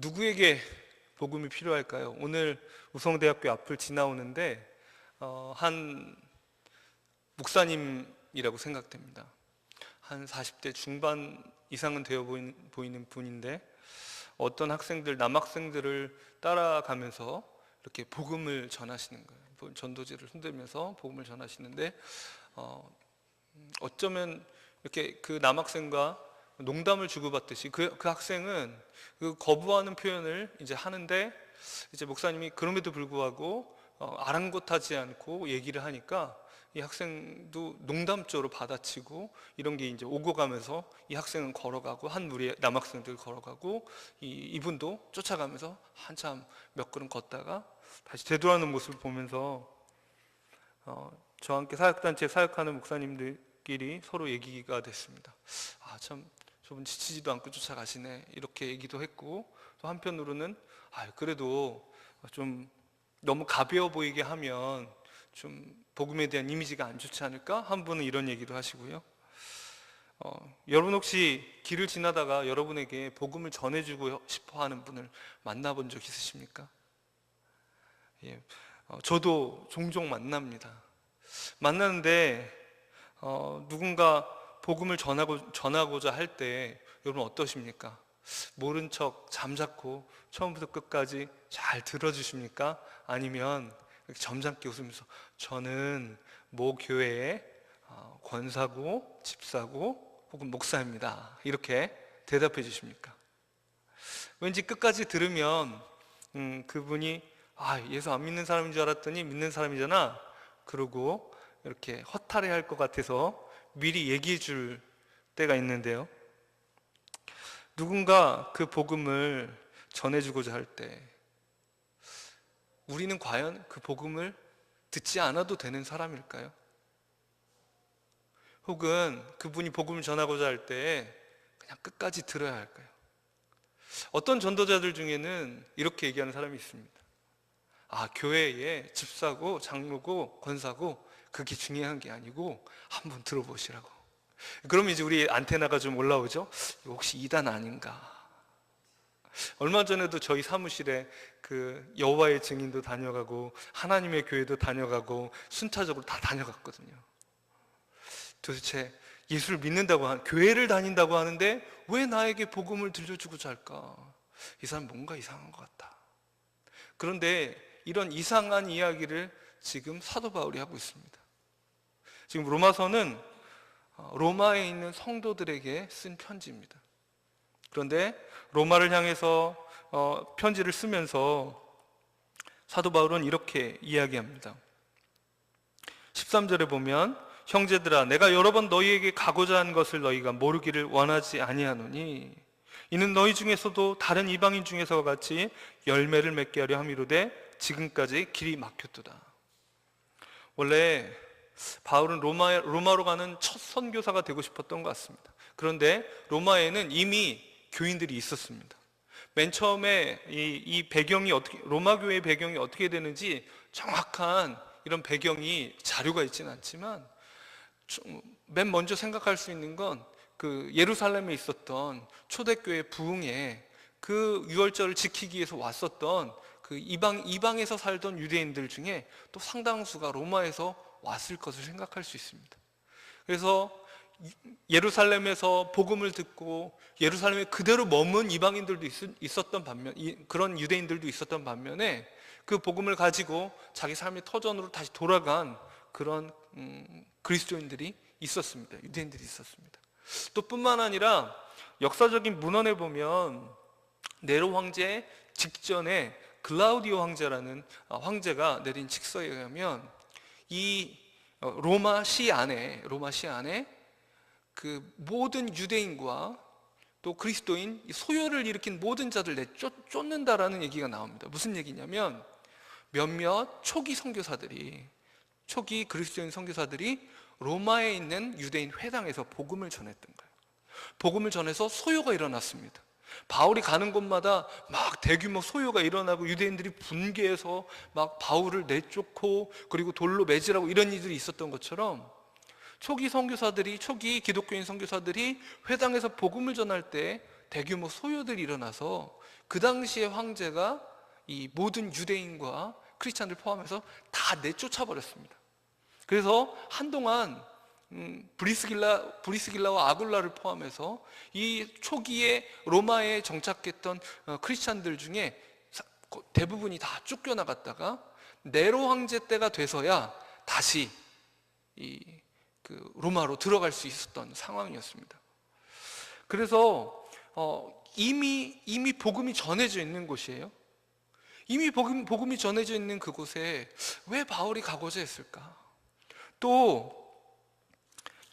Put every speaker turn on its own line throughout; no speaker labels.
누구에게 복음이 필요할까요? 오늘 우성대학교 앞을 지나오는데 한 목사님이라고 생각됩니다. 한 40대 중반 이상은 되어 보이는 분인데 어떤 남학생들을 따라가면서 이렇게 복음을 전하시는 거예요. 전도지를 흔들면서 복음을 전하시는데 어쩌면 이렇게 그 남학생과 농담을 주고받듯이 그 학생은 그 거부하는 표현을 이제 하는데, 이제 목사님이 그럼에도 불구하고 아랑곳하지 않고 얘기를 하니까 이 학생도 농담조로 받아치고, 이런 게 이제 오고 가면서 이 학생은 걸어가고 한 무리의 남학생들 걸어가고 이분도 쫓아가면서 한참 몇 걸음 걷다가 다시 되돌아오는 모습을 보면서 저와 함께 사역단체에 사역하는 목사님들끼리 서로 얘기가 됐습니다. 참 저분 지치지도 않고 쫓아가시네, 이렇게 얘기도 했고, 또 한편으로는 그래도 좀 너무 가벼워 보이게 하면 좀 복음에 대한 이미지가 안 좋지 않을까? 한 분은 이런 얘기도 하시고요. 여러분 혹시 길을 지나다가 여러분에게 복음을 전해주고 싶어 하는 분을 만나본 적 있으십니까? 예, 저도 종종 만나는데 누군가 복음을 전하고자 할 때 여러분 어떠십니까? 모른 척 잠자코 처음부터 끝까지 잘 들어주십니까? 아니면 이렇게 점잖게 웃으면서 저는 모 교회의 권사고 집사고 혹은 목사입니다, 이렇게 대답해 주십니까? 왠지 끝까지 들으면 그분이 예수 안 믿는 사람인 줄 알았더니 믿는 사람이잖아, 그러고 이렇게 허탈해할 것 같아서 미리 얘기해 줄 때가 있는데요, 누군가 그 복음을 전해주고자 할 때 우리는 과연 그 복음을 듣지 않아도 되는 사람일까요? 혹은 그분이 복음을 전하고자 할 때 그냥 끝까지 들어야 할까요? 어떤 전도자들 중에는 이렇게 얘기하는 사람이 있습니다. 교회에 집사고 장로고 권사고 그게 중요한 게 아니고 한번 들어보시라고. 그러면 이제 우리 안테나가 좀 올라오죠. 이거 혹시 이단 아닌가? 얼마 전에도 저희 사무실에 그 여호와의 증인도 다녀가고 하나님의 교회도 다녀가고 순차적으로 다 다녀갔거든요. 도대체 예수를 믿는다고 교회를 다닌다고 하는데 왜 나에게 복음을 들려주고자 할까? 이 사람 뭔가 이상한 것 같다. 그런데 이런 이상한 이야기를 지금 사도 바울이 하고 있습니다. 지금 로마서는 로마에 있는 성도들에게 쓴 편지입니다. 그런데 로마를 향해서 편지를 쓰면서 사도 바울은 이렇게 이야기합니다. 13절에 보면 형제들아, 내가 여러 번 너희에게 가고자 한 것을 너희가 모르기를 원하지 아니하노니 이는 너희 중에서도 다른 이방인 중에서와 같이 열매를 맺게 하려 함이로되 지금까지 길이 막혔도다. 원래 바울은 로마로 가는 첫 선교사가 되고 싶었던 것 같습니다. 그런데 로마에는 이미 교인들이 있었습니다. 맨 처음에 이 배경이 로마 교회의 배경이 어떻게 되는지 정확한 이런 배경이 자료가 있지는 않지만 맨 먼저 생각할 수 있는 건 그 예루살렘에 있었던 초대교회 부흥에 그 유월절을 지키기 위해서 왔었던 그 이방에서 살던 유대인들 중에 또 상당수가 로마에서 왔을 것을 생각할 수 있습니다. 그래서 예루살렘에서 복음을 듣고 예루살렘에 그대로 머문 이방인들도 있었던 반면, 그런 유대인들도 있었던 반면에 그 복음을 가지고 자기 삶의 터전으로 다시 돌아간 그런 그리스도인들이 있었습니다. 유대인들이 있었습니다. 또 뿐만 아니라 역사적인 문헌에 보면 네로 황제 직전에 글라우디오 황제라는 황제가 내린 칙서에 의하면 이 로마시 안에 그 모든 유대인과 또 그리스도인 소요를 일으킨 모든 자들 쫓는다라는 얘기가 나옵니다. 무슨 얘기냐면 몇몇 초기 그리스도인 선교사들이 로마에 있는 유대인 회당에서 복음을 전했던 거예요. 복음을 전해서 소요가 일어났습니다. 바울이 가는 곳마다 막 대규모 소요가 일어나고 유대인들이 분개해서 막 바울을 내쫓고 그리고 돌로 매질하고 이런 일들이 있었던 것처럼 초기 기독교인 선교사들이 회당에서 복음을 전할 때 대규모 소요들이 일어나서 그 당시에 황제가 이 모든 유대인과 크리스찬들 포함해서 다 내쫓아 버렸습니다. 그래서 한동안 브리스길라와 아굴라를 포함해서 이 초기에 로마에 정착했던 크리스찬들 중에 대부분이 다 쫓겨나갔다가 네로 황제 때가 돼서야 다시 로마로 들어갈 수 있었던 상황이었습니다. 그래서 이미 복음이 전해져 있는 곳이에요. 이미 복음이 전해져 있는 그곳에 왜 바울이 가고자 했을까? 또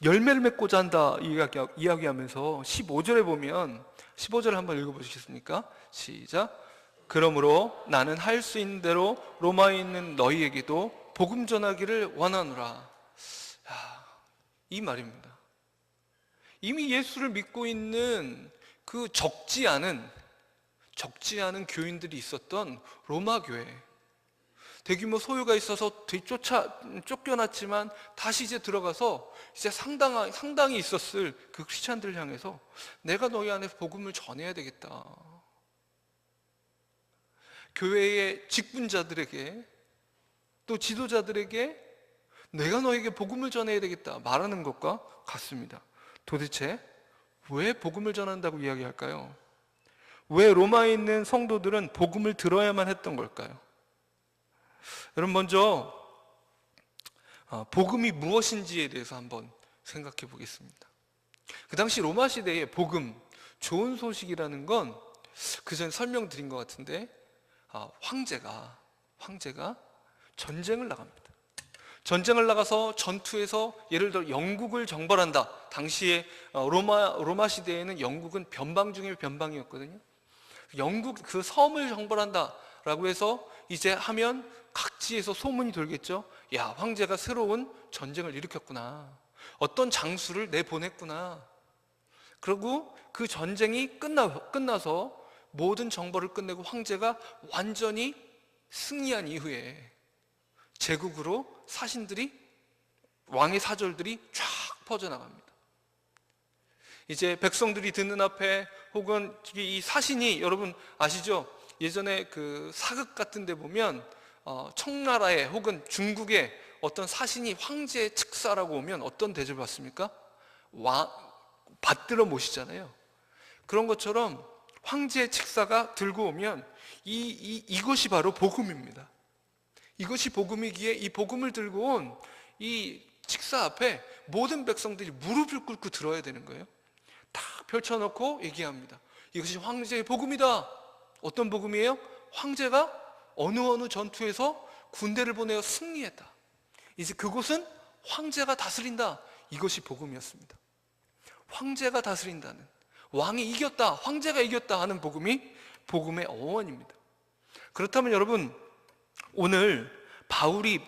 열매를 맺고자 한다 이야기하면서 15절에 보면 15절 한번 읽어보시겠습니까? 시작. 그러므로 나는 할 수 있는 대로 로마에 있는 너희에게도 복음 전하기를 원하노라. 이 말입니다. 이미 예수를 믿고 있는 그 적지 않은 교인들이 있었던 로마 교회, 대규모 소요가 있어서 쫓겨났지만 다시 이제 들어가서 이제 상당히 있었을 그 크리스찬들을 향해서 내가 너희 안에 복음을 전해야 되겠다. 교회의 직분자들에게 또 지도자들에게 내가 너에게 복음을 전해야 되겠다 말하는 것과 같습니다. 도대체 왜 복음을 전한다고 이야기할까요? 왜 로마에 있는 성도들은 복음을 들어야만 했던 걸까요? 여러분, 먼저 복음이 무엇인지에 대해서 한번 생각해 보겠습니다. 그 당시 로마 시대에 복음, 좋은 소식이라는 건 그전 설명드린 것 같은데 황제가 전쟁을 나갑니다. 전쟁을 나가서 전투에서 예를 들어 영국을 정벌한다. 당시에 로마 시대에는 영국은 변방 중에 변방이었거든요. 영국 그 섬을 정벌한다라고 해서 이제 하면 각지에서 소문이 돌겠죠. 야, 황제가 새로운 전쟁을 일으켰구나. 어떤 장수를 내보냈구나. 그리고 그 전쟁이 끝나서 모든 정벌을 끝내고 황제가 완전히 승리한 이후에 제국으로 왕의 사절들이 쫙 퍼져나갑니다. 이제 백성들이 듣는 앞에 혹은 이 사신이, 여러분 아시죠? 예전에 그 사극 같은 데 보면 청나라에 혹은 중국에 어떤 사신이 황제의 측사라고 오면 어떤 대접을 받습니까? 받들어 모시잖아요. 그런 것처럼 황제의 측사가 들고 오면 이것이 바로 복음입니다. 이것이 복음이기에 이 복음을 들고 온 이 측사 앞에 모든 백성들이 무릎을 꿇고 들어야 되는 거예요. 다 펼쳐놓고 얘기합니다. 이것이 황제의 복음이다. 어떤 복음이에요? 황제가 어느 전투에서 군대를 보내어 승리했다. 이제 그곳은 황제가 다스린다. 이것이 복음이었습니다. 황제가 다스린다는, 왕이 이겼다, 황제가 이겼다 하는 복음이 복음의 어원입니다. 그렇다면 여러분, 오늘 바울이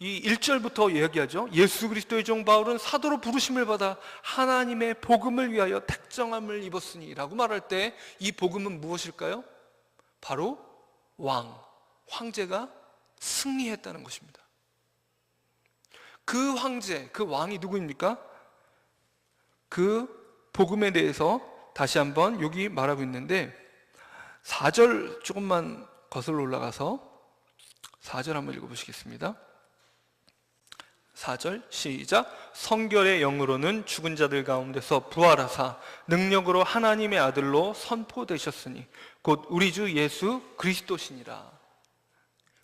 이 1절부터 이야기하죠. 예수 그리스도의 종 바울은 사도로 부르심을 받아 하나님의 복음을 위하여 택정함을 입었으니 라고 말할 때 이 복음은 무엇일까요? 바로 황제가 승리했다는 것입니다. 그 황제, 그 왕이 누구입니까? 그 복음에 대해서 다시 한번 여기 말하고 있는데 4절 조금만 거슬러 올라가서 4절 한번 읽어보시겠습니다. 4절 시작. 성결의 영으로는 죽은 자들 가운데서 부활하사 능력으로 하나님의 아들로 선포되셨으니 곧 우리 주 예수 그리스도시니라.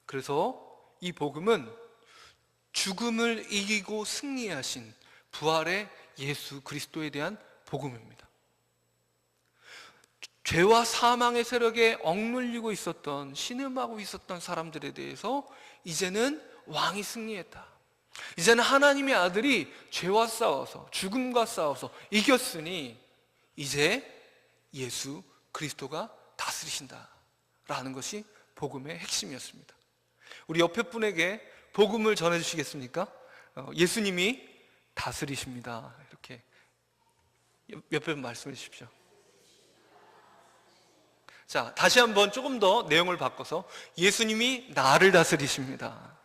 그래서 이 복음은 죽음을 이기고 승리하신 부활의 예수 그리스도에 대한 복음입니다. 죄와 사망의 세력에 억눌리고 있었던, 신음하고 있었던 사람들에 대해서 이제는 왕이 승리했다. 이제는 하나님의 아들이 죄와 싸워서, 죽음과 싸워서 이겼으니 이제 예수 그리스도가 다스리신다 라는 것이 복음의 핵심이었습니다. 우리 옆에 분에게 복음을 전해주시겠습니까? 예수님이 다스리십니다. 이렇게 옆에 말씀해 주십시오. 자, 다시 한번 조금 더 내용을 바꿔서 예수님이 나를 다스리십니다.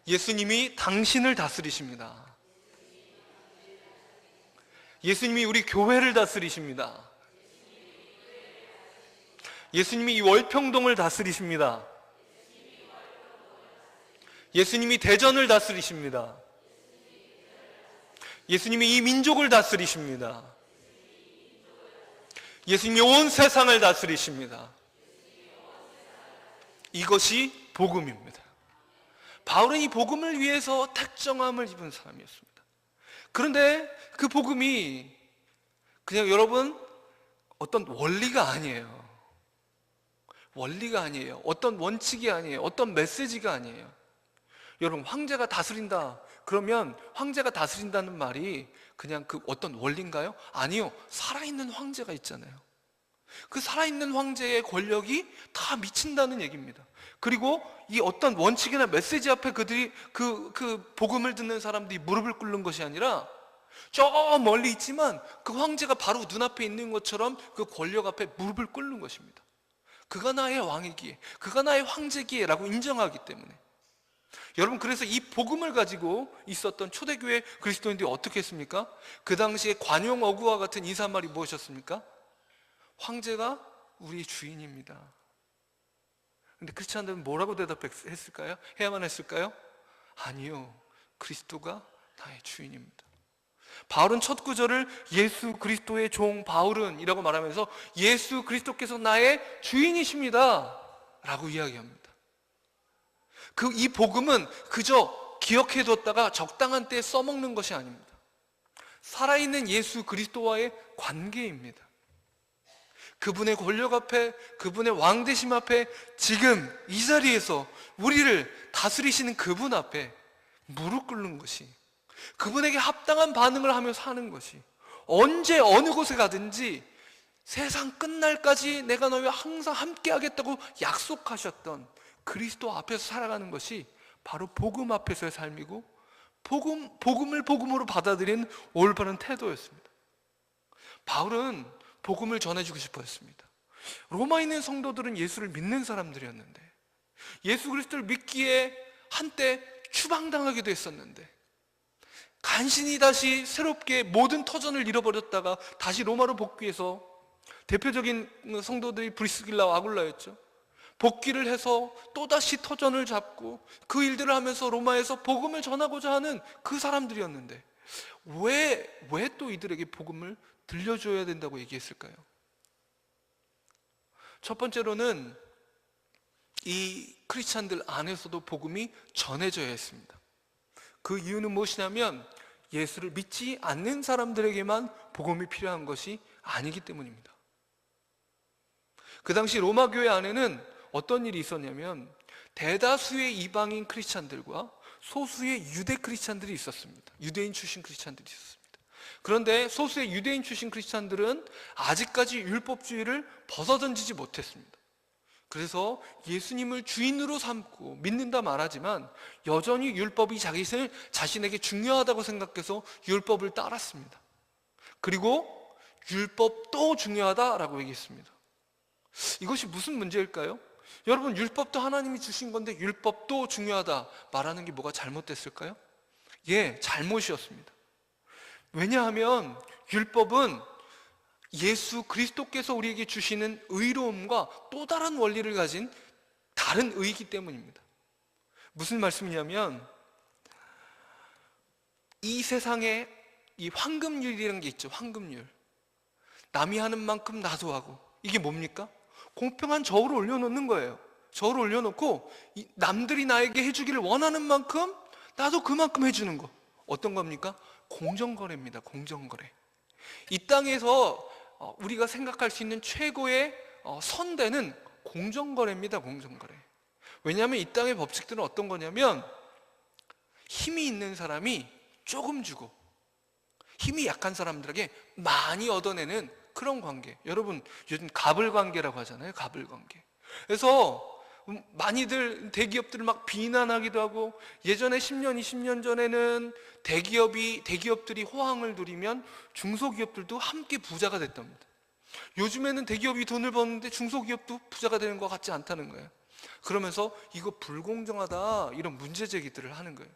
예수님이 당신을 다스리십니다. 예수님이 우리 교회를 다스리십니다. 예수님이 이 월평동을 다스리십니다. 예수님이 대전을 다스리십니다. 예수님이 이 민족을 다스리십니다. 예수님이 온 세상을 다스리십니다. 이것이 복음입니다. 바울은 이 복음을 위해서 택정함을 입은 사람이었습니다. 그런데 그 복음이 그냥 여러분 어떤 원리가 아니에요. 원리가 아니에요. 어떤 원칙이 아니에요. 어떤 메시지가 아니에요. 여러분, 황제가 다스린다 그러면 황제가 다스린다는 말이 그냥 그 어떤 원리인가요? 아니요. 살아있는 황제가 있잖아요. 그 살아있는 황제의 권력이 다 미친다는 얘기입니다. 그리고 이 어떤 원칙이나 메시지 앞에 그들이 그 복음을 듣는 사람들이 무릎을 꿇는 것이 아니라 저 멀리 있지만 그 황제가 바로 눈앞에 있는 것처럼 그 권력 앞에 무릎을 꿇는 것입니다. 그가 나의 왕이기에, 그가 나의 황제기에 라고 인정하기 때문에. 여러분, 그래서 이 복음을 가지고 있었던 초대교회 그리스도인들이 어떻게 했습니까? 그 당시에 관용 어구와 같은 인사말이 무엇이었습니까? 황제가 우리 주인입니다. 근데 크리스찬들은 뭐라고 대답했을까요? 해야만 했을까요? 아니요, 그리스도가 나의 주인입니다. 바울은 첫 구절을 예수 그리스도의 종 바울은 이라고 말하면서 예수 그리스도께서 나의 주인이십니다 라고 이야기합니다. 이 복음은 그저 기억해뒀다가 적당한 때에 써먹는 것이 아닙니다. 살아있는 예수 그리스도와의 관계입니다. 그분의 권력 앞에, 그분의 왕되심 앞에, 지금 이 자리에서 우리를 다스리시는 그분 앞에 무릎 꿇는 것이, 그분에게 합당한 반응을 하며 사는 것이, 언제 어느 곳에 가든지 세상 끝날까지 내가 너희와 항상 함께 하겠다고 약속하셨던 그리스도 앞에서 살아가는 것이 바로 복음 앞에서의 삶이고, 복음을 복음으로 받아들인 올바른 태도였습니다. 바울은 복음을 전해주고 싶어 했습니다. 로마에 있는 성도들은 예수를 믿는 사람들이었는데, 예수 그리스도를 믿기에 한때 추방당하기도 했었는데, 간신히 다시 새롭게 모든 터전을 잃어버렸다가 다시 로마로 복귀해서, 대표적인 성도들이 브리스길라와 아굴라였죠. 복귀를 해서 또다시 터전을 잡고 그 일들을 하면서 로마에서 복음을 전하고자 하는 그 사람들이었는데, 왜 또 이들에게 복음을 들려줘야 된다고 얘기했을까요? 첫 번째로는 이 크리스찬들 안에서도 복음이 전해져야 했습니다. 그 이유는 무엇이냐면 예수를 믿지 않는 사람들에게만 복음이 필요한 것이 아니기 때문입니다. 그 당시 로마 교회 안에는 어떤 일이 있었냐면 대다수의 이방인 크리스찬들과 소수의 유대 크리스찬들이 있었습니다. 유대인 출신 크리스찬들이 있었습니다. 그런데 소수의 유대인 출신 크리스찬들은 아직까지 율법주의를 벗어던지지 못했습니다. 그래서 예수님을 주인으로 삼고 믿는다 말하지만 여전히 율법이 자신에게 중요하다고 생각해서 율법을 따랐습니다. 그리고 율법도 중요하다라고 얘기했습니다. 이것이 무슨 문제일까요? 여러분, 율법도 하나님이 주신 건데 율법도 중요하다 말하는 게 뭐가 잘못됐을까요? 예, 잘못이었습니다. 왜냐하면 율법은 예수 그리스도께서 우리에게 주시는 의로움과 또 다른 원리를 가진 다른 의이기 때문입니다. 무슨 말씀이냐면 이 세상에 이 황금률이라는 게 있죠. 황금률. 남이 하는 만큼 나도 하고. 이게 뭡니까? 공평한 저울을 올려놓는 거예요. 저울을 올려놓고 남들이 나에게 해주기를 원하는 만큼 나도 그만큼 해주는 거. 어떤 겁니까? 공정거래입니다. 공정거래. 이 땅에서 우리가 생각할 수 있는 최고의 선대는 공정거래입니다. 공정거래. 왜냐하면 이 땅의 법칙들은 어떤 거냐면 힘이 있는 사람이 조금 주고 힘이 약한 사람들에게 많이 얻어내는 그런 관계. 여러분, 요즘 가불관계라고 하잖아요. 가불관계. 그래서 많이들 대기업들을 막 비난하기도 하고, 예전에 10년, 20년 전에는 대기업들이 호황을 누리면 중소기업들도 함께 부자가 됐답니다. 요즘에는 대기업이 돈을 버는데 중소기업도 부자가 되는 것 같지 않다는 거예요. 그러면서 이거 불공정하다 이런 문제 제기들을 하는 거예요.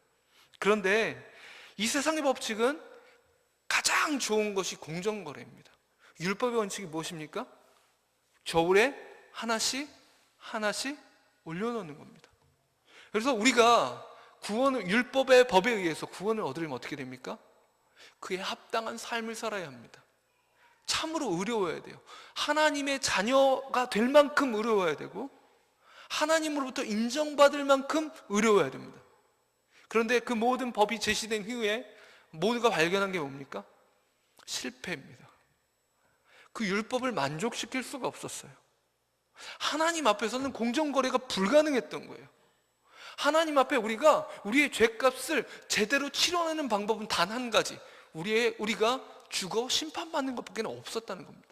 그런데 이 세상의 법칙은 가장 좋은 것이 공정거래입니다. 율법의 원칙이 무엇입니까? 저울에 하나씩 올려놓는 겁니다. 그래서 우리가 율법의 법에 의해서 구원을 얻으려면 어떻게 됩니까? 그에 합당한 삶을 살아야 합니다. 참으로 의로워야 돼요. 하나님의 자녀가 될 만큼 의로워야 되고, 하나님으로부터 인정받을 만큼 의로워야 됩니다. 그런데 그 모든 법이 제시된 후에 모두가 발견한 게 뭡니까? 실패입니다. 그 율법을 만족시킬 수가 없었어요. 하나님 앞에서는 공정거래가 불가능했던 거예요. 하나님 앞에 우리가 우리의 죄값을 제대로 치러내는 방법은 단 한 가지, 우리가 죽어 심판받는 것밖에 없었다는 겁니다.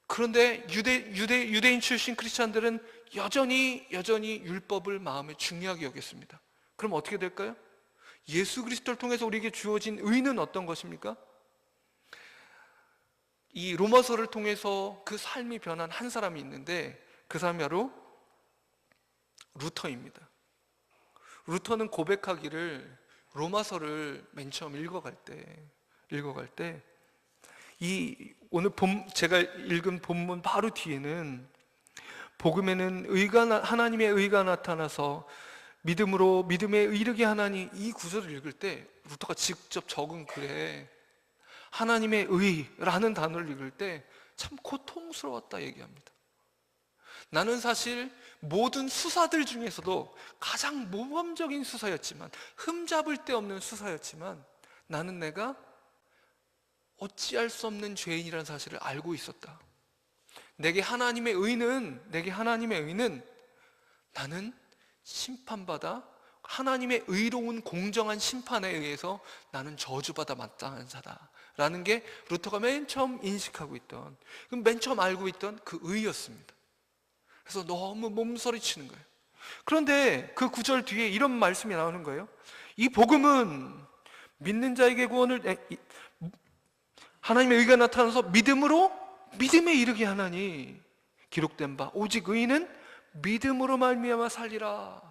그런데 유대인 출신 크리스찬들은 여전히 율법을 마음에 중요하게 여겼습니다. 그럼 어떻게 될까요? 예수 그리스도를 통해서 우리에게 주어진 의는 어떤 것입니까? 이 로마서를 통해서 그 삶이 변한 한 사람이 있는데, 그 사람이 바로 루터입니다. 루터는 고백하기를, 로마서를 맨 처음 읽어갈 때 오늘 제가 읽은 본문 바로 뒤에는 복음에는 하나님의 의가 나타나서 믿음으로 믿음에 이르게 하나니, 이 구절을 읽을 때 루터가 직접 적은 글에 하나님의 의라는 단어를 읽을 때 참 고통스러웠다 얘기합니다. 나는 사실 모든 수사들 중에서도 가장 모범적인 수사였지만, 흠잡을 데 없는 수사였지만, 나는 내가 어찌할 수 없는 죄인이라는 사실을 알고 있었다. 내게 하나님의 의는 나는 심판받아 하나님의 의로운 공정한 심판에 의해서 나는 저주받아 마땅한 자다라는 게 루터가 맨 처음 인식하고 있던, 맨 처음 알고 있던 그 의였습니다. 그래서 너무 몸서리치는 거예요. 그런데 그 구절 뒤에 이런 말씀이 나오는 거예요. 이 복음은 믿는 자에게 하나님의 의가 나타나서 믿음에 이르게 하나니, 기록된 바 오직 의인은 믿음으로 말미암아 살리라.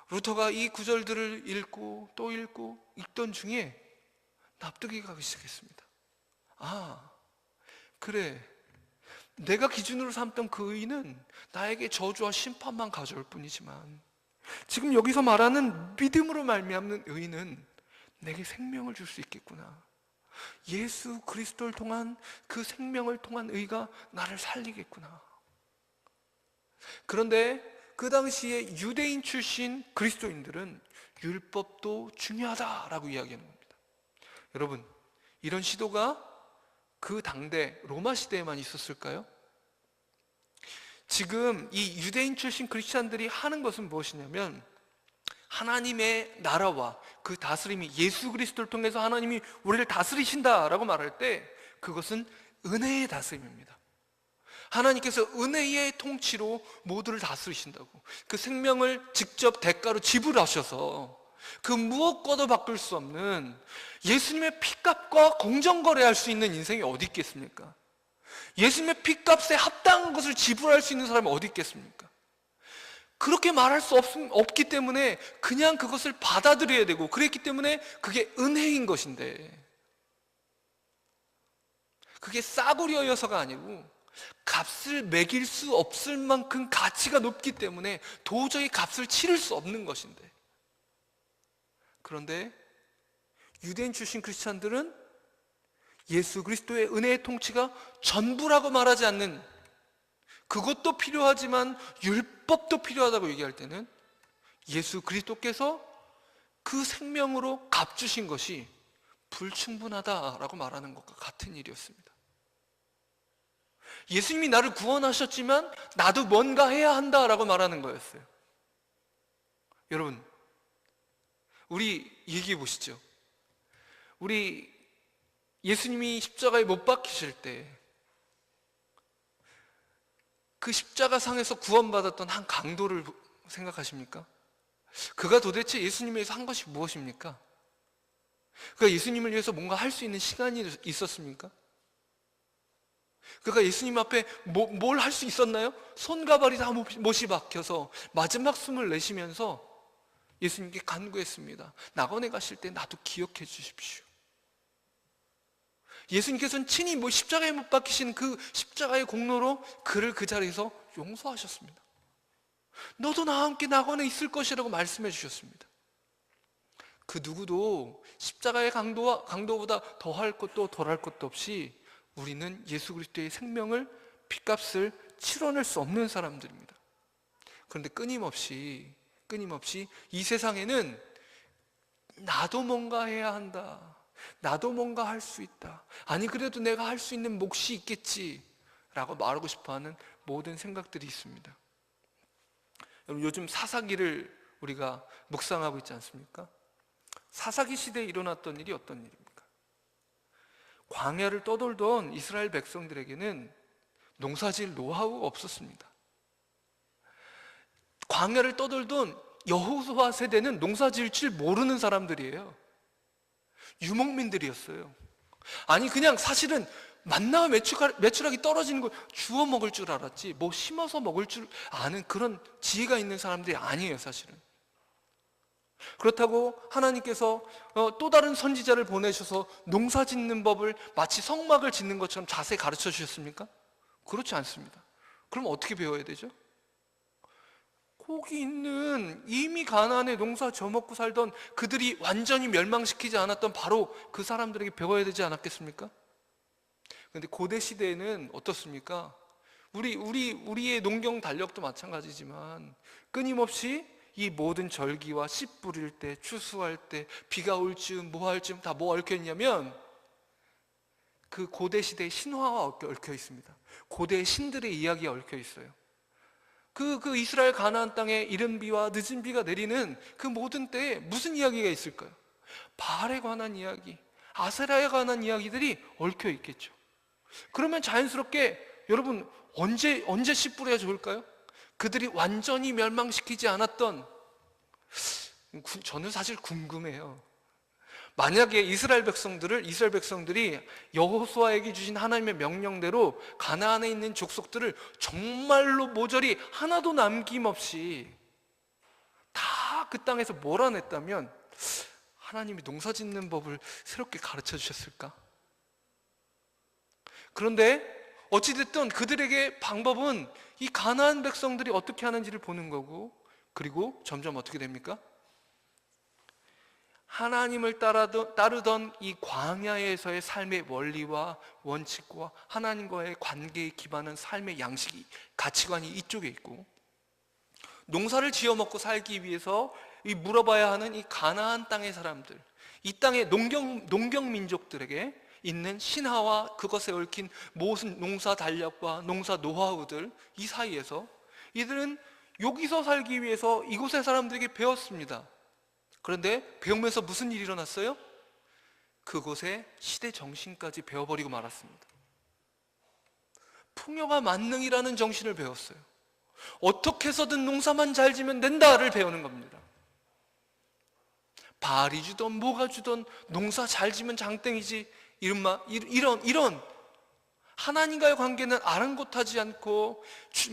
루터가 이 구절들을 읽고 또 읽던 중에 납득이 가기 시작했습니다. 아, 그래, 내가 기준으로 삼던 그 의는 나에게 저주와 심판만 가져올 뿐이지만, 지금 여기서 말하는 믿음으로 말미암는 의는 내게 생명을 줄 수 있겠구나. 예수 그리스도를 통한 그 생명을 통한 의가 나를 살리겠구나. 그런데 그 당시에 유대인 출신 그리스도인들은 율법도 중요하다라고 이야기하는 겁니다. 여러분, 이런 시도가 그 당대 로마 시대에만 있었을까요? 지금 이 유대인 출신 크리스찬들이 하는 것은 무엇이냐면, 하나님의 나라와 그 다스림이 예수 그리스도를 통해서 하나님이 우리를 다스리신다라고 말할 때, 그것은 은혜의 다스림입니다. 하나님께서 은혜의 통치로 모두를 다스리신다고, 그 생명을 직접 대가로 지불하셔서 그 무엇과도 바꿀 수 없는 예수님의 피값과 공정거래할 수 있는 인생이 어디 있겠습니까? 예수님의 피값에 합당한 것을 지불할 수 있는 사람이 어디 있겠습니까? 그렇게 말할 수 없기 때문에 그냥 그것을 받아들여야 되고, 그랬기 때문에 그게 은혜인 것인데, 그게 싸구려여서가 아니고 값을 매길 수 없을 만큼 가치가 높기 때문에 도저히 값을 치를 수 없는 것인데, 그런데 유대인 출신 크리스찬들은 예수 그리스도의 은혜의 통치가 전부라고 말하지 않는, 그것도 필요하지만 율법도 필요하다고 얘기할 때는 예수 그리스도께서 그 생명으로 값주신 것이 불충분하다라고 말하는 것과 같은 일이었습니다. 예수님이 나를 구원하셨지만 나도 뭔가 해야 한다라고 말하는 거였어요. 여러분, 우리 얘기해 보시죠. 우리 예수님이 십자가에 못 박히실 때 그 십자가 상에서 구원받았던 한 강도를 생각하십니까? 그가 도대체 예수님을 위해서 한 것이 무엇입니까? 그가 예수님을 위해서 뭔가 할 수 있는 시간이 있었습니까? 그가 예수님 앞에 뭘 할 수 있었나요? 손과 발이 다 못이 박혀서 마지막 숨을 내쉬면서 예수님께 간구했습니다. 낙원에 가실 때 나도 기억해 주십시오. 예수님께서는 친히 십자가에 못 박히신 그 십자가의 공로로 그를 그 자리에서 용서하셨습니다. 너도 나와 함께 낙원에 있을 것이라고 말씀해 주셨습니다. 그 누구도 십자가의 강도보다 더할 것도 덜할 것도 없이 우리는 예수 그리스도의 생명을 핏값을 치러낼 수 없는 사람들입니다. 그런데 끊임없이 이 세상에는 나도 뭔가 해야 한다, 나도 뭔가 할 수 있다, 아니 그래도 내가 할 수 있는 몫이 있겠지 라고 말하고 싶어하는 모든 생각들이 있습니다. 여러분, 요즘 사사기를 우리가 묵상하고 있지 않습니까? 사사기 시대에 일어났던 일이 어떤 일입니까? 광야를 떠돌던 이스라엘 백성들에게는 농사지을 노하우가 없었습니다. 광야를 떠돌던 여호수아 세대는 농사지을 줄 모르는 사람들이에요. 유목민들이었어요. 아니 그냥 사실은 만나와 메추라기 떨어지는 걸 주워 먹을 줄 알았지 뭐 심어서 먹을 줄 아는 그런 지혜가 있는 사람들이 아니에요, 사실은. 그렇다고 하나님께서 또 다른 선지자를 보내셔서 농사 짓는 법을 마치 성막을 짓는 것처럼 자세히 가르쳐 주셨습니까? 그렇지 않습니다. 그럼 어떻게 배워야 되죠? 거기 있는 이미 가나안에 농사 져먹고 살던 그들이 완전히 멸망시키지 않았던 바로 그 사람들에게 배워야 되지 않았겠습니까? 그런데 고대 시대에는 어떻습니까? 우리의 농경 달력도 마찬가지지만 끊임없이 이 모든 절기와 씨 뿌릴 때, 추수할 때, 비가 올 즈음, 뭐 할 즈음 다 뭐 얽혀 있냐면 그 고대 시대의 신화가 얽혀 있습니다. 고대의 신들의 이야기가 얽혀 있어요. 그 이스라엘 가나안 땅에 이른 비와 늦은 비가 내리는 그 모든 때에 무슨 이야기가 있을까요? 바알에 관한 이야기, 아세라에 관한 이야기들이 얽혀 있겠죠. 그러면 자연스럽게 여러분 언제 씨 뿌려야 좋을까요? 그들이 완전히 멸망시키지 않았던, 저는 사실 궁금해요. 만약에 이스라엘 백성들이 여호수아에게 주신 하나님의 명령대로 가나안에 있는 족속들을 정말로 모조리 하나도 남김없이 다 그 땅에서 몰아냈다면 하나님이 농사 짓는 법을 새롭게 가르쳐 주셨을까? 그런데 어찌됐든 그들에게 방법은 이 가나안 백성들이 어떻게 하는지를 보는 거고, 그리고 점점 어떻게 됩니까? 하나님을 따르던 이 광야에서의 삶의 원리와 원칙과 하나님과의 관계에 기반한 삶의 양식이, 가치관이 이쪽에 있고, 농사를 지어먹고 살기 위해서 물어봐야 하는 이 가나안 땅의 사람들, 이 땅의 농경 민족들에게 있는 신화와 그것에 얽힌 모든 농사 달력과 농사 노하우들, 이 사이에서 이들은 여기서 살기 위해서 이곳의 사람들에게 배웠습니다. 그런데 배우면서 무슨 일이 일어났어요? 그곳의 시대 정신까지 배워버리고 말았습니다. 풍요가 만능이라는 정신을 배웠어요. 어떻게 해서든 농사만 잘 지면 된다를 배우는 겁니다. 바알이 주던 뭐가 주던 농사 잘 지면 장땡이지, 이런 하나님과의 관계는 아랑곳하지 않고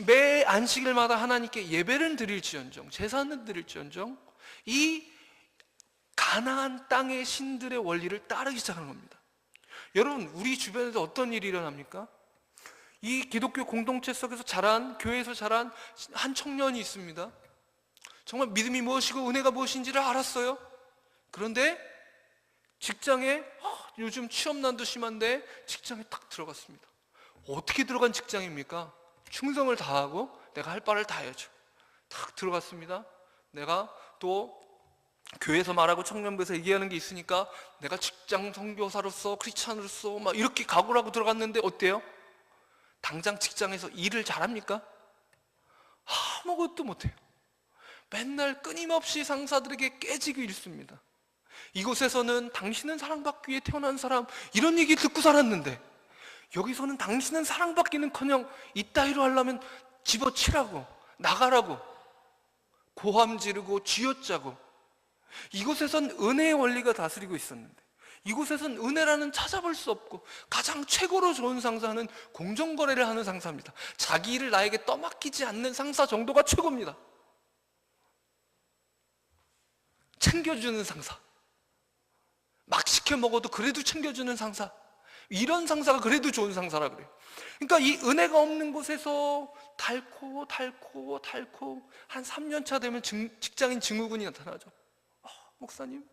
매 안식일마다 하나님께 예배를 드릴지언정, 제사는 드릴지언정, 이 가나안 땅의 신들의 원리를 따르기 시작하는 겁니다. 여러분, 우리 주변에도 어떤 일이 일어납니까? 이 기독교 공동체 속에서 자란, 교회에서 자란 한 청년이 있습니다. 정말 믿음이 무엇이고 은혜가 무엇인지를 알았어요. 그런데 직장에 요즘 취업난도 심한데 직장에 딱 들어갔습니다. 어떻게 들어간 직장입니까? 충성을 다하고 내가 할 바를 다 해야죠. 딱 들어갔습니다. 내가 또 교회에서 말하고 청년부에서 얘기하는 게 있으니까 내가 직장 선교사로서 크리스찬으로서 막 이렇게 각오를 하고 들어갔는데 어때요? 당장 직장에서 일을 잘합니까? 아무것도 못해요. 맨날 끊임없이 상사들에게 깨지고 일습니다. 이곳에서는 당신은 사랑받기 위해 태어난 사람, 이런 얘기 듣고 살았는데 여기서는 당신은 사랑받기는커녕 이따위로 하려면 집어치라고, 나가라고 고함 지르고 쥐어짜고. 이곳에선 은혜의 원리가 다스리고 있었는데 이곳에선 은혜라는 찾아볼 수 없고 가장 최고로 좋은 상사는 공정거래를 하는 상사입니다. 자기 일을 나에게 떠맡기지 않는 상사 정도가 최고입니다. 챙겨주는 상사, 막 시켜 먹어도 그래도 챙겨주는 상사, 이런 상사가 그래도 좋은 상사라 그래요. 그러니까 이 은혜가 없는 곳에서 닳고 한 3년 차 되면 직장인 증후군이 나타나죠. 목사님,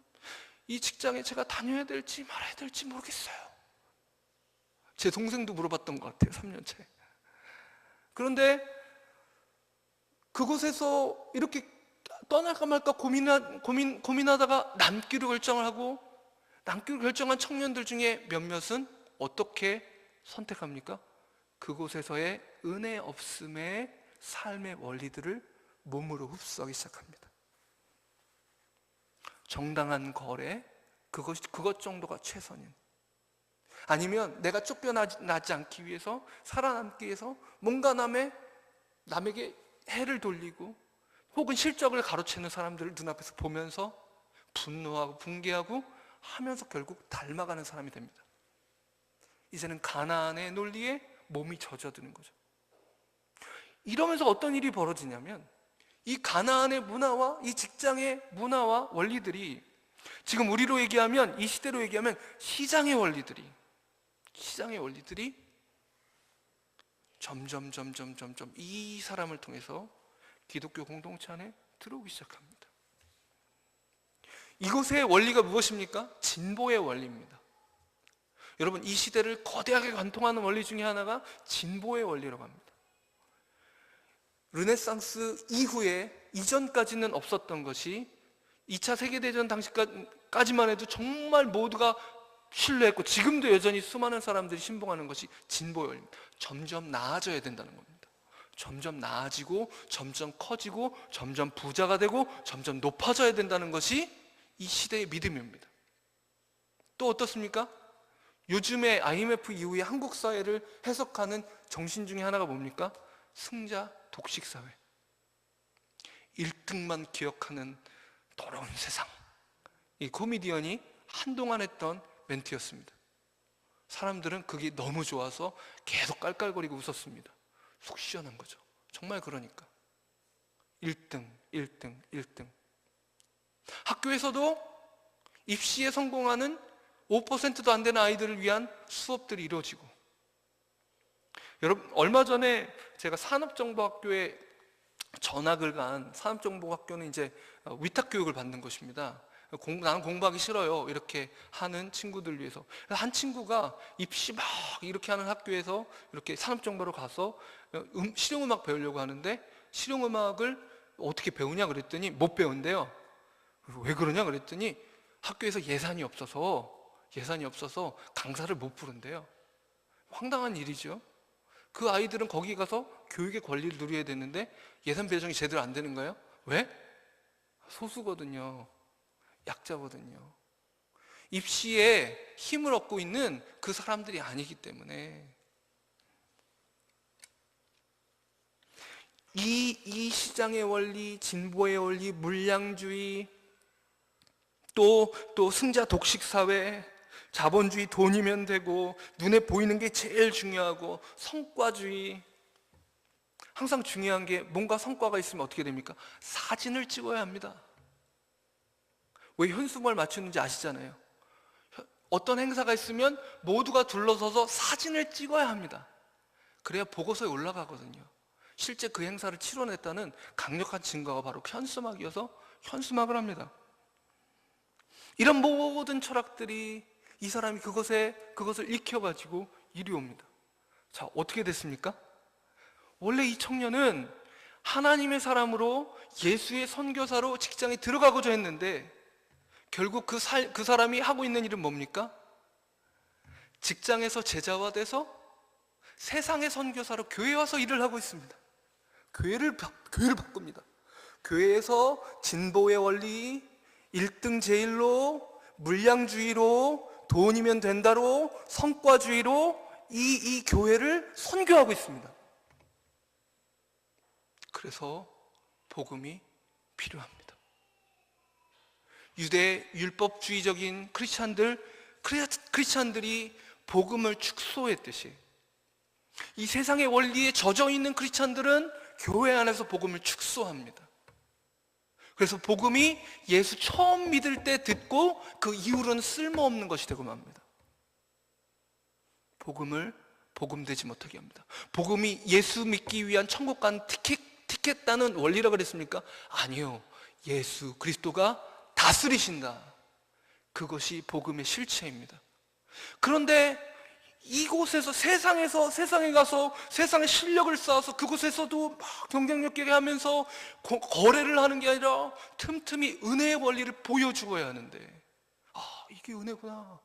이 직장에 제가 다녀야 될지 말아야 될지 모르겠어요. 제 동생도 물어봤던 것 같아요, 3년 차에. 그런데 그곳에서 이렇게 떠날까 말까 고민하다가 남기로 결정을 하고, 남기로 결정한 청년들 중에 몇몇은 어떻게 선택합니까? 그곳에서의 은혜 없음의 삶의 원리들을 몸으로 흡수하기 시작합니다. 정당한 거래, 그것 정도가 최선인, 아니면 내가 쫓겨나지 않기 위해서, 살아남기 위해서 뭔가 남에게 해를 돌리고 혹은 실적을 가로채는 사람들을 눈앞에서 보면서 분노하고 붕괴하고 하면서 결국 닮아가는 사람이 됩니다. 이제는 가나안의 논리에 몸이 젖어드는 거죠. 이러면서 어떤 일이 벌어지냐면, 이 가나안의 문화와 이 직장의 문화와 원리들이, 지금 우리로 얘기하면, 이 시대로 얘기하면 시장의 원리들이 점점 이 사람을 통해서 기독교 공동체 안에 들어오기 시작합니다. 이곳의 원리가 무엇입니까? 진보의 원리입니다. 여러분, 이 시대를 거대하게 관통하는 원리 중에 하나가 진보의 원리라고 합니다. 르네상스 이후에, 이전까지는 없었던 것이 2차 세계대전 당시까지만 해도 정말 모두가 신뢰했고, 지금도 여전히 수많은 사람들이 신봉하는 것이 진보의 원리입니다. 점점 나아져야 된다는 겁니다. 점점 나아지고, 점점 커지고, 점점 부자가 되고, 점점 높아져야 된다는 것이 이 시대의 믿음입니다. 또 어떻습니까? 요즘에 IMF 이후에 한국 사회를 해석하는 정신 중에 하나가 뭡니까? 승자 독식 사회, 1등만 기억하는 더러운 세상. 이 코미디언이 한동안 했던 멘트였습니다. 사람들은 그게 너무 좋아서 계속 깔깔거리고 웃었습니다. 속 시원한 거죠. 정말 그러니까 1등. 학교에서도 입시에 성공하는 5%도 안 되는 아이들을 위한 수업들이 이루어지고, 여러분, 얼마 전에 제가 산업정보학교에 전학을 간, 산업정보학교는 이제 위탁교육을 받는 것입니다. 나는 공부하기 싫어요, 이렇게 하는 친구들 위해서. 한 친구가 입시 막 이렇게 하는 학교에서 이렇게 산업정보로 가서 실용음악 배우려고 하는데, 실용음악을 어떻게 배우냐 그랬더니 못 배운대요. 왜 그러냐 그랬더니 학교에서 예산이 없어서 강사를 못 부른대요. 황당한 일이죠. 그 아이들은 거기 가서 교육의 권리를 누려야 되는데 예산 배정이 제대로 안 되는 거예요. 왜? 소수거든요. 약자거든요. 입시에 힘을 얻고 있는 그 사람들이 아니기 때문에. 이 시장의 원리, 진보의 원리, 물량주의, 또 승자 독식 사회, 자본주의, 돈이면 되고, 눈에 보이는 게 제일 중요하고, 성과주의. 항상 중요한 게, 뭔가 성과가 있으면 어떻게 됩니까? 사진을 찍어야 합니다. 왜 현수막을 맞추는지 아시잖아요. 어떤 행사가 있으면 모두가 둘러서서 사진을 찍어야 합니다. 그래야 보고서에 올라가거든요. 실제 그 행사를 치러냈다는 강력한 증거가 바로 현수막이어서 현수막을 합니다. 이런 모든 철학들이, 이 사람이 그것을 익혀가지고 이리 옵니다. 자, 어떻게 됐습니까? 원래 이 청년은 하나님의 사람으로 예수의 선교사로 직장에 들어가고자 했는데, 결국 그 사람이 하고 있는 일은 뭡니까? 직장에서 제자화돼서 세상의 선교사로 교회에 와서 일을 하고 있습니다. 교회를 바꿉니다. 교회에서 진보의 원리, 1등 제일로, 물량주의로, 돈이면 된다로, 성과주의로 이 교회를 선교하고 있습니다. 그래서 복음이 필요합니다. 유대 율법주의적인 크리스찬들이 복음을 축소했듯이, 이 세상의 원리에 젖어 있는 크리스찬들은 교회 안에서 복음을 축소합니다. 그래서 복음이 예수 처음 믿을 때 듣고 그 이후로는 쓸모없는 것이 되고 맙니다. 복음을 복음되지 못하게 합니다. 복음이 예수 믿기 위한 천국 가는 티켓 따는 원리라 그랬습니까? 아니요. 예수 그리스도가 다스리신다. 그것이 복음의 실체입니다. 그런데 이곳에서 세상에 가서 세상의 실력을 쌓아서 그곳에서도 막 경쟁력 있게 하면서 거래를 하는 게 아니라 틈틈이 은혜의 원리를 보여주어야 하는데, 아, 이게 은혜구나.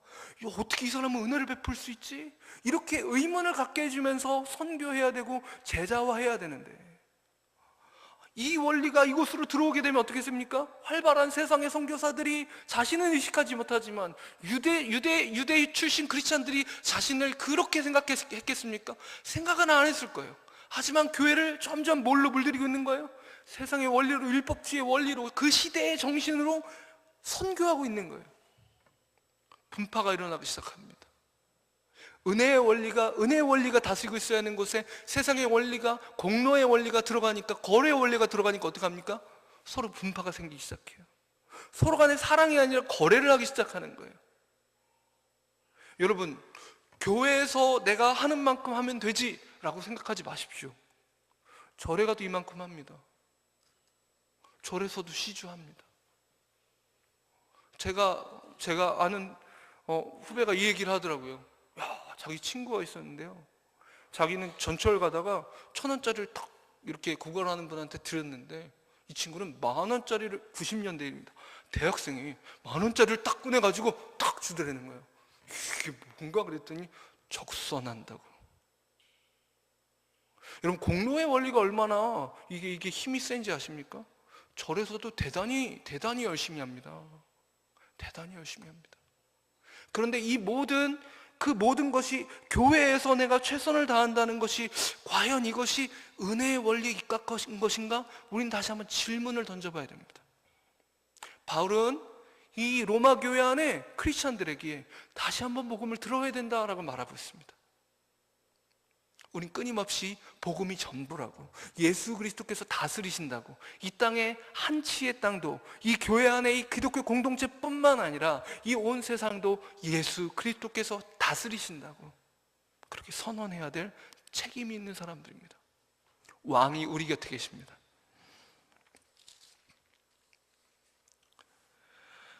어떻게 이 사람은 은혜를 베풀 수 있지? 이렇게 의문을 갖게 해주면서 선교해야 되고 제자화해야 되는데, 이 원리가 이곳으로 들어오게 되면 어떻게 됩니까? 활발한 세상의 선교사들이 자신은 의식하지 못하지만 유대 출신 크리스찬들이 자신을 그렇게 생각했겠습니까? 생각은 안 했을 거예요. 하지만 교회를 점점 뭘로 물들이고 있는 거예요? 세상의 원리로, 율법주의 원리로, 그 시대의 정신으로 선교하고 있는 거예요. 분파가 일어나기 시작합니다. 은혜의 원리가 다스리고 있어야 하는 곳에 세상의 원리가, 공로의 원리가 들어가니까, 거래의 원리가 들어가니까 어떻게 합니까? 서로 분파가 생기기 시작해요. 서로 간에 사랑이 아니라 거래를 하기 시작하는 거예요. 여러분, 교회에서 내가 하는 만큼 하면 되지 라고 생각하지 마십시오. 절에 가도 이만큼 합니다. 절에서도 시주합니다. 제가 아는 후배가 이 얘기를 하더라고요. 자기 친구가 있었는데요, 자기는 전철 가다가 1,000원짜리를 탁 이렇게 구걸하는 분한테 드렸는데, 이 친구는 10,000원짜리를, 90년대입니다, 대학생이 10,000원짜리를 딱 꺼내가지고 탁 주더라는 거예요. 이게 뭔가 그랬더니 적선한다고. 여러분, 공로의 원리가 얼마나 이게 힘이 센지 아십니까? 절에서도 대단히 열심히 합니다. 대단히 열심히 합니다. 그런데 그 모든 것이, 교회에서 내가 최선을 다한다는 것이 과연 이것이 은혜의 원리에 입각한 것인가? 우린 다시 한번 질문을 던져봐야 됩니다. 바울은 이 로마 교회 안에 크리스찬들에게 다시 한번 복음을 들어야 된다라고 말하고 있습니다. 우린 끊임없이 복음이 전부라고, 예수 그리스도께서 다스리신다고, 이 땅의 한 치의 땅도, 이 교회 안에 이 기독교 공동체뿐만 아니라 이 온 세상도 예수 그리스도께서 다스리신다고 그렇게 선언해야 될 책임이 있는 사람들입니다. 왕이 우리 곁에 계십니다.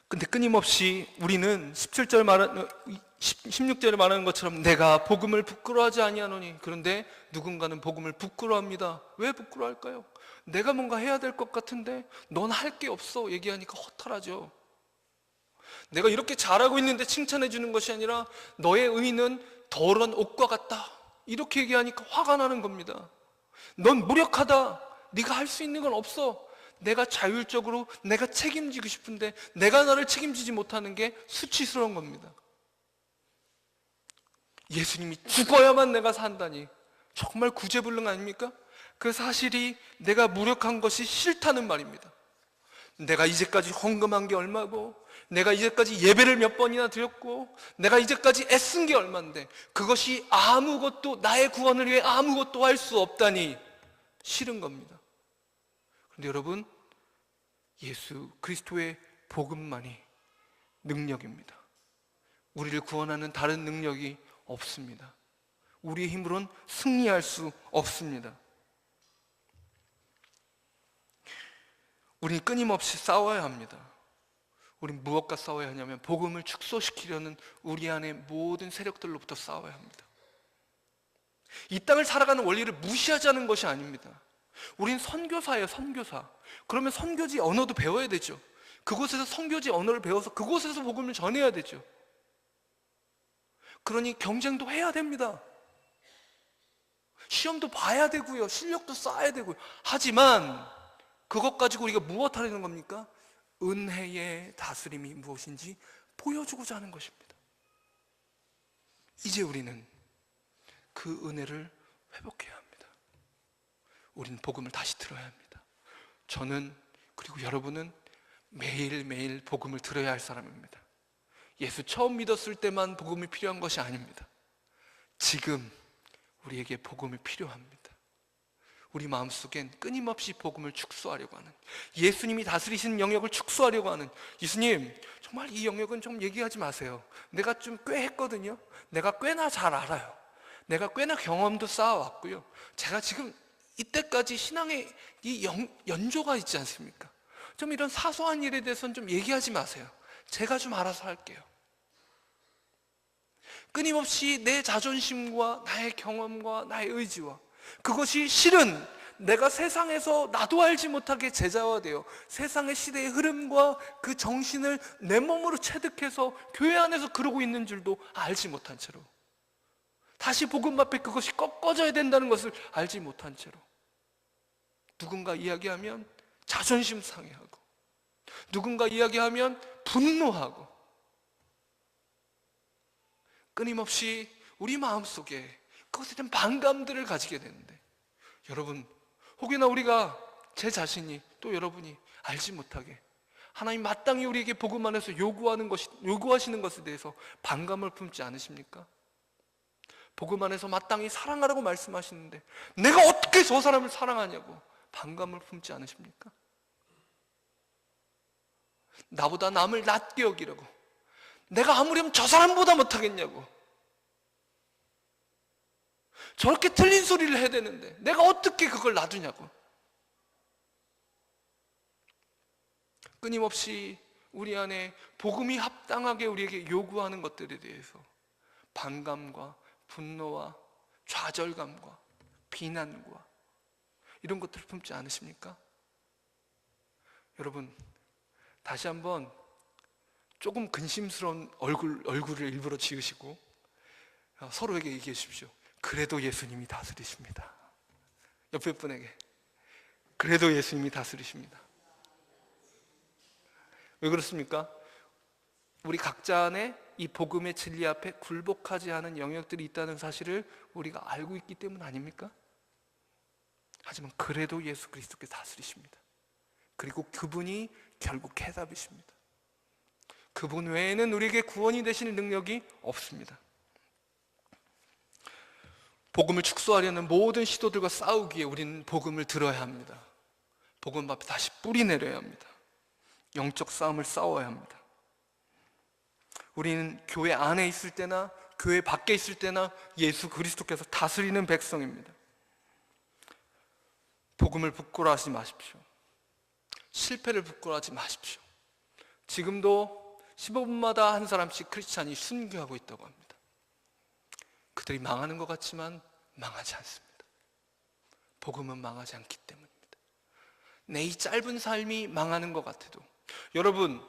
근데 끊임없이 우리는 16절에 말하는 것처럼 내가 복음을 부끄러워하지 아니하노니, 그런데 누군가는 복음을 부끄러워합니다. 왜 부끄러워할까요? 내가 뭔가 해야 될 것 같은데 넌 할 게 없어 얘기하니까 허탈하죠. 내가 이렇게 잘하고 있는데 칭찬해 주는 것이 아니라 너의 의는 더러운 옷과 같다 이렇게 얘기하니까 화가 나는 겁니다. 넌 무력하다, 네가 할 수 있는 건 없어, 내가 자율적으로 내가 책임지고 싶은데 내가 나를 책임지지 못하는 게 수치스러운 겁니다. 예수님이 죽어야만 내가 산다니 정말 구제불능 아닙니까? 그 사실이 내가 무력한 것이 싫다는 말입니다. 내가 이제까지 헌금한 게 얼마고, 내가 이제까지 예배를 몇 번이나 드렸고, 내가 이제까지 애쓴 게 얼만데 그것이 아무것도, 나의 구원을 위해 아무것도 할 수 없다니 싫은 겁니다. 그런데 여러분, 예수 그리스도의 복음만이 능력입니다. 우리를 구원하는 다른 능력이 없습니다. 우리의 힘으로는 승리할 수 없습니다. 우리는 끊임없이 싸워야 합니다. 우리는 무엇과 싸워야 하냐면 복음을 축소시키려는 우리 안의 모든 세력들로부터 싸워야 합니다. 이 땅을 살아가는 원리를 무시하자는 것이 아닙니다. 우린 선교사예요, 선교사. 그러면 선교지 언어도 배워야 되죠. 그곳에서 선교지 언어를 배워서 그곳에서 복음을 전해야 되죠. 그러니 경쟁도 해야 됩니다. 시험도 봐야 되고요, 실력도 쌓아야 되고요. 하지만 그것 가지고 우리가 무엇 하려는 겁니까? 은혜의 다스림이 무엇인지 보여주고자 하는 것입니다. 이제 우리는 그 은혜를 회복해야 합니다. 우리는 복음을 다시 들어야 합니다. 저는, 그리고 여러분은 매일매일 복음을 들어야 할 사람입니다. 예수 처음 믿었을 때만 복음이 필요한 것이 아닙니다. 지금 우리에게 복음이 필요합니다. 우리 마음속엔 끊임없이 복음을 축소하려고 하는, 예수님이 다스리시는 영역을 축소하려고 하는, 예수님 정말 이 영역은 좀 얘기하지 마세요. 내가 좀 꽤 했거든요. 내가 꽤나 잘 알아요. 내가 꽤나 경험도 쌓아왔고요. 제가 지금 이때까지 신앙의 이 연조가 있지 않습니까? 좀 이런 사소한 일에 대해서는 좀 얘기하지 마세요. 제가 좀 알아서 할게요. 끊임없이 내 자존심과 나의 경험과 나의 의지와, 그것이 실은 내가 세상에서 나도 알지 못하게 제자화되어 세상의 시대의 흐름과 그 정신을 내 몸으로 체득해서 교회 안에서 그러고 있는 줄도 알지 못한 채로, 다시 복음 앞에 그것이 꺾어져야 된다는 것을 알지 못한 채로, 누군가 이야기하면 자존심 상해하고, 누군가 이야기하면 분노하고, 끊임없이 우리 마음속에 그것에 대한 반감들을 가지게 되는데, 여러분, 혹여나 우리가, 제 자신이 또 여러분이 알지 못하게 하나님 마땅히 우리에게 복음 안에서 요구하시는 것에 대해서 반감을 품지 않으십니까? 복음 안에서 마땅히 사랑하라고 말씀하시는데 내가 어떻게 저 사람을 사랑하냐고 반감을 품지 않으십니까? 나보다 남을 낮게 여기라고, 내가 아무렴 저 사람보다 못하겠냐고, 저렇게 틀린 소리를 해야 되는데 내가 어떻게 그걸 놔두냐고, 끊임없이 우리 안에 복음이 합당하게 우리에게 요구하는 것들에 대해서 반감과 분노와 좌절감과 비난과 이런 것들을 품지 않으십니까? 여러분, 다시 한번 조금 근심스러운 얼굴을 일부러 지으시고 서로에게 얘기해 주십시오. 그래도 예수님이 다스리십니다. 옆에 분에게, 그래도 예수님이 다스리십니다. 왜 그렇습니까? 우리 각자 안에 이 복음의 진리 앞에 굴복하지 않은 영역들이 있다는 사실을 우리가 알고 있기 때문 아닙니까? 하지만 그래도 예수 그리스도께서 다스리십니다. 그리고 그분이 결국 해답이십니다. 그분 외에는 우리에게 구원이 되시는 능력이 없습니다. 복음을 축소하려는 모든 시도들과 싸우기에 우리는 복음을 들어야 합니다. 복음 앞에 다시 뿌리 내려야 합니다. 영적 싸움을 싸워야 합니다. 우리는 교회 안에 있을 때나 교회 밖에 있을 때나 예수 그리스도께서 다스리는 백성입니다. 복음을 부끄러워하지 마십시오. 실패를 부끄러워하지 마십시오. 지금도 15분마다 한 사람씩 크리스찬이 순교하고 있다고 합니다. 그들이 망하는 것 같지만 망하지 않습니다. 복음은 망하지 않기 때문입니다. 내 이 짧은 삶이 망하는 것 같아도, 여러분,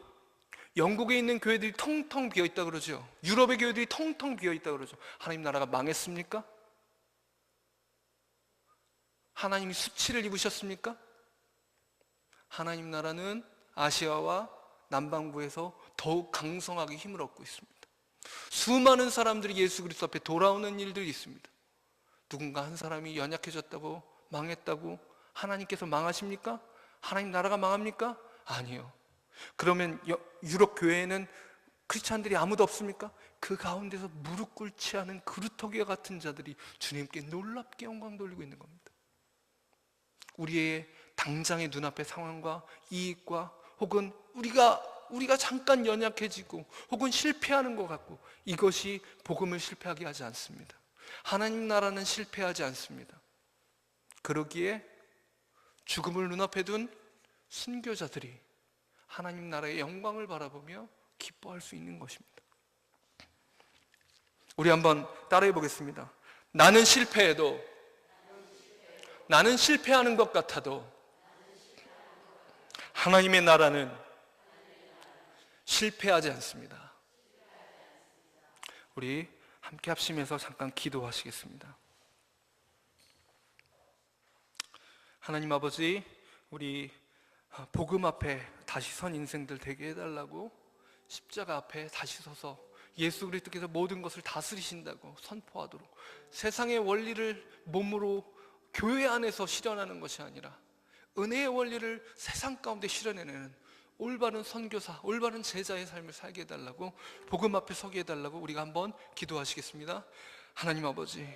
영국에 있는 교회들이 텅텅 비어있다 그러죠. 유럽의 교회들이 텅텅 비어있다 그러죠. 하나님 나라가 망했습니까? 하나님이 수치를 입으셨습니까? 하나님 나라는 아시아와 남반구에서 더욱 강성하게 힘을 얻고 있습니다. 수많은 사람들이 예수 그리스도 앞에 돌아오는 일들이 있습니다. 누군가 한 사람이 연약해졌다고 망했다고 하나님께서 망하십니까? 하나님 나라가 망합니까? 아니요. 그러면 유럽 교회에는 크리스찬들이 아무도 없습니까? 그 가운데서 무릎 꿇지 않은 그루터기와 같은 자들이 주님께 놀랍게 영광 돌리고 있는 겁니다. 우리의 당장의 눈앞의 상황과 이익과 혹은 우리가 잠깐 연약해지고 혹은 실패하는 것 같고, 이것이 복음을 실패하게 하지 않습니다. 하나님 나라는 실패하지 않습니다. 그러기에 죽음을 눈앞에 둔 순교자들이 하나님 나라의 영광을 바라보며 기뻐할 수 있는 것입니다. 우리 한번 따라해 보겠습니다. 나는 실패해도, 나는 실패하는 것 같아도 하나님의 나라는 실패하지 않습니다. 우리 함께 합심해서 잠깐 기도하시겠습니다. 하나님 아버지, 우리 복음 앞에 다시 선 인생들 되게 해달라고, 십자가 앞에 다시 서서 예수 그리스도께서 모든 것을 다스리신다고 선포하도록, 세상의 원리를 몸으로 교회 안에서 실현하는 것이 아니라 은혜의 원리를 세상 가운데 실현해내는 올바른 선교사, 올바른 제자의 삶을 살게 해달라고, 복음 앞에 서게 해달라고 우리가 한번 기도하시겠습니다. 하나님 아버지,